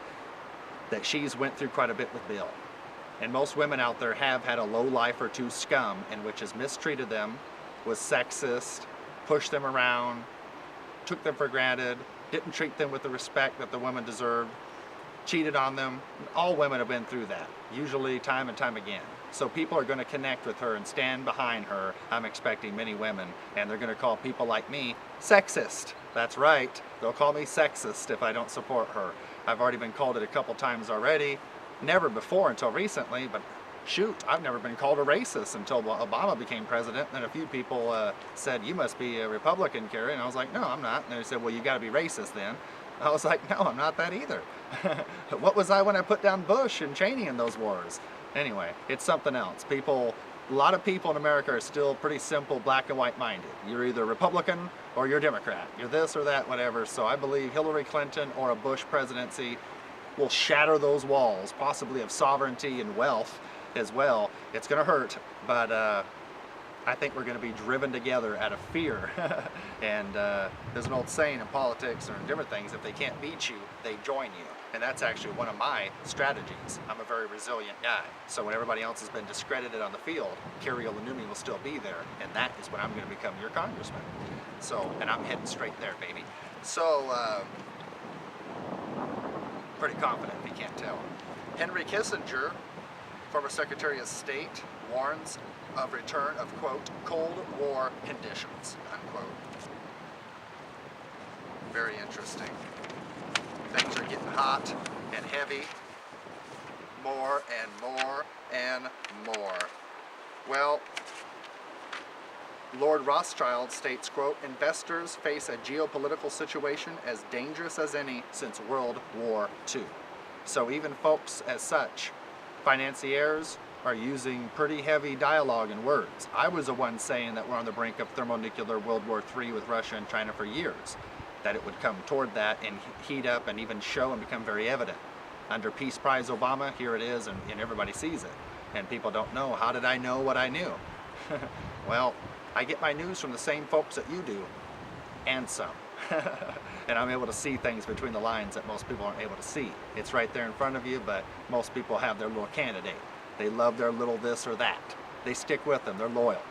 S3: that she's went through quite a bit with Bill. And most women out there have had a low life or two scum in which has mistreated them, was sexist, pushed them around, took them for granted, didn't treat them with the respect that the women deserved, cheated on them. All women have been through that, usually time and time again. So people are going to connect with her and stand behind her. I'm expecting many women, and they're going to call people like me sexist. That's right, they'll call me sexist if I don't support her. I've already been called it a couple times already. Never before until recently, but shoot, I've never been called a racist until Obama became president. And a few people said, you must be a Republican, Kari. And I was like, no, I'm not. And they said, well, you got to be racist then. I was like, no, I'm not that either. What was I when I put down Bush and Cheney in those wars? Anyway, it's something else. People, a lot of people in America are still pretty simple, black and white minded. You're either Republican or you're Democrat. You're this or that, whatever. So I believe Hillary Clinton or a Bush presidency will shatter those walls, possibly of sovereignty and wealth as well. It's going to hurt, but I think we're going to be driven together out of fear. And there's an old saying in politics or in different things, if they can't beat you, they join you. And that's actually one of my strategies. I'm a very resilient guy. So when everybody else has been discredited on the field, Kari Ilonummi will still be there. And that is when I'm going to become your congressman. So, and I'm heading straight there, baby. So, pretty confident if you can't tell. Henry Kissinger, former Secretary of State, warns of return of, quote, Cold War conditions, unquote. Very interesting. Things are getting hot and heavy, more and more and more. Well, Lord Rothschild states, quote, investors face a geopolitical situation as dangerous as any since World War II. So even folks as such, financiers, are using pretty heavy dialogue and words. I was the one saying that we're on the brink of thermonuclear World War III with Russia and China for years, that it would come toward that and heat up and even show and become very evident. Under Peace Prize Obama, here it is, and everybody sees it. And people don't know, how did I know what I knew? Well, I get my news from the same folks that you do, and some. And I'm able to see things between the lines that most people aren't able to see. It's right there in front of you, but most people have their little candidate. They love their little this or that. They stick with them, they're loyal.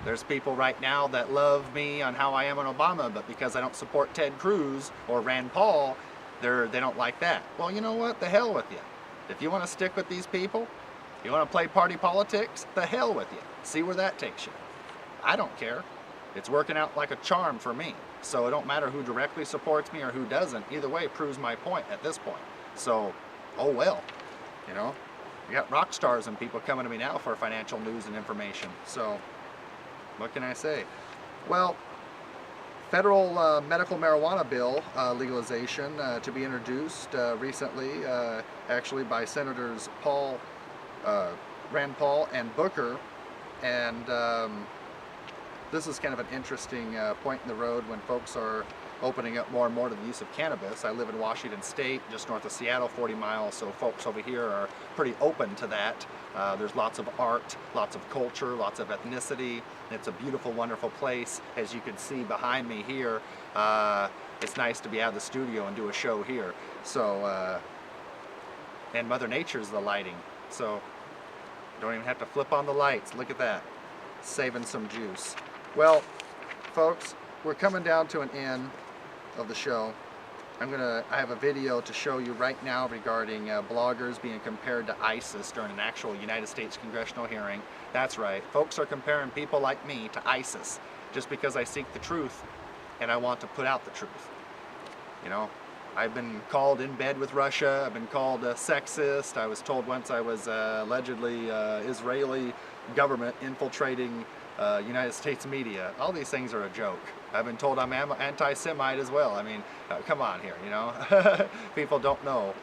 S3: There's people right now that love me on how I am on Obama, but because I don't support Ted Cruz or Rand Paul, they don't like that. Well, you know what? The hell with you. If you want to stick with these people, you want to play party politics, the hell with you. See where that takes you. I don't care. It's working out like a charm for me. So it don't matter who directly supports me or who doesn't. Either way proves my point at this point. So, oh well, you know. You got rock stars and people coming to me now for financial news and information. So, what can I say? Well, federal medical marijuana bill legalization to be introduced recently, actually by Senators Rand Paul and Booker. And this is kind of an interesting point in the road when folks are opening up more and more to the use of cannabis. I live in Washington State, just north of Seattle, 40 miles, so folks over here are pretty open to that. There's lots of art, lots of culture, lots of ethnicity. It's a beautiful, wonderful place. As you can see behind me here, it's nice to be out of the studio and do a show here. So, and Mother Nature's the lighting, so don't even have to flip on the lights. Look at that, saving some juice. Well, folks, we're coming down to an end of the show. I have a video to show you right now regarding bloggers being compared to ISIS during an actual United States congressional hearing. That's right, folks are comparing people like me to ISIS just because I seek the truth and I want to put out the truth. You know, I've been called in bed with Russia, I've been called sexist. I was told once I was allegedly Israeli government infiltrating United States media. All these things are a joke. I've been told I'm anti-Semite as well. I mean, come on here, you know. People don't know.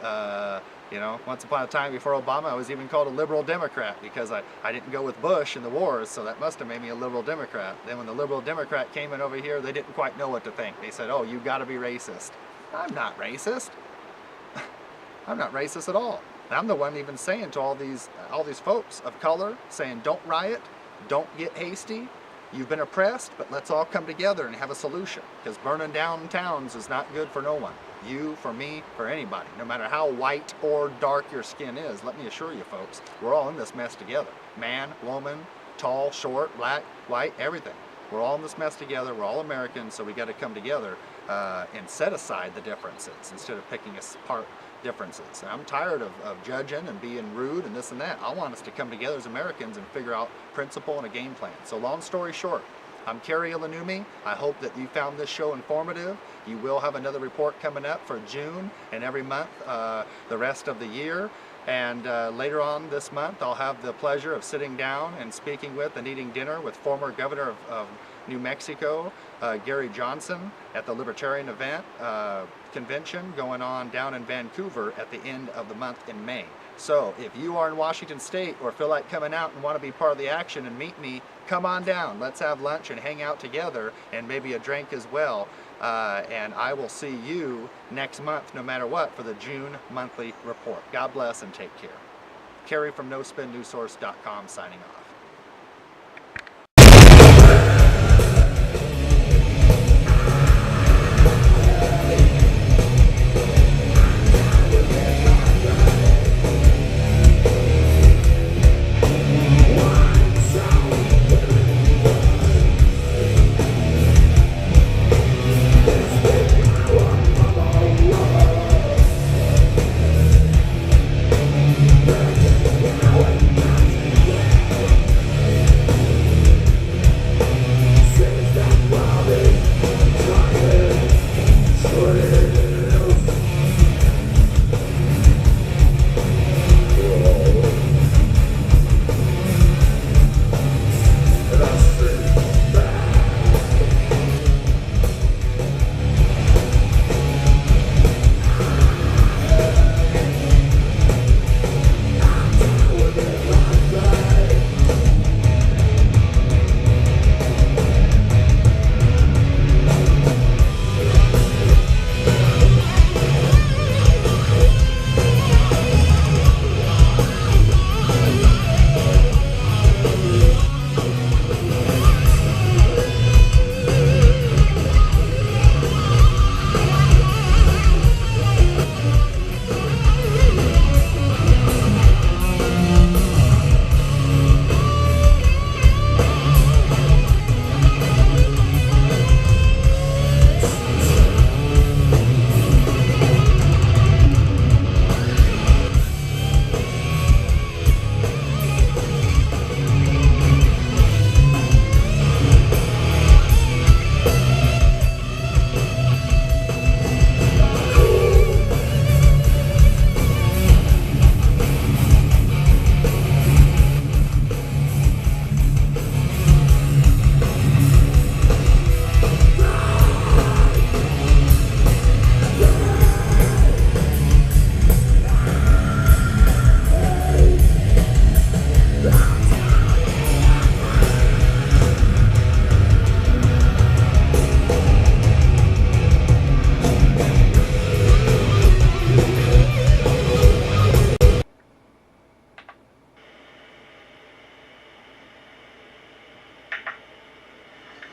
S3: You know, once upon a time before Obama, I was even called a liberal Democrat because I didn't go with Bush in the wars, so that must have made me a liberal Democrat. Then when the liberal Democrat came in over here, they didn't quite know what to think. They said, oh, you gotta be racist. I'm not racist. I'm not racist at all. I'm the one even saying to all these folks of color, saying don't riot, don't get hasty. You've been oppressed, but let's all come together and have a solution. Because burning down towns is not good for no one. You, for me, for anybody. No matter how white or dark your skin is, let me assure you folks, we're all in this mess together. Man, woman, tall, short, black, white, everything. We're all in this mess together. We're all Americans, so we got to come together and set aside the differences instead of picking apart differences. And I'm tired of judging and being rude and this and that. I want us to come together as Americans and figure out principle and a game plan. So long story short, I'm Kari Ilonummi. I hope that you found this show informative. You will have another report coming up for June and every month the rest of the year. And later on this month, I'll have the pleasure of sitting down and speaking with and eating dinner with former governor of New Mexico, Gary Johnson, at the Libertarian event convention going on down in Vancouver at the end of the month in May. So if you are in Washington State or feel like coming out and want to be part of the action and meet me, come on down. Let's have lunch and hang out together, and maybe a drink as well. And I will see you next month, no matter what, for the June monthly report. God bless and take care. Kari from NoSpinNewsSource.com signing off.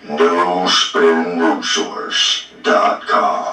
S6: NoSpinNewsSource.com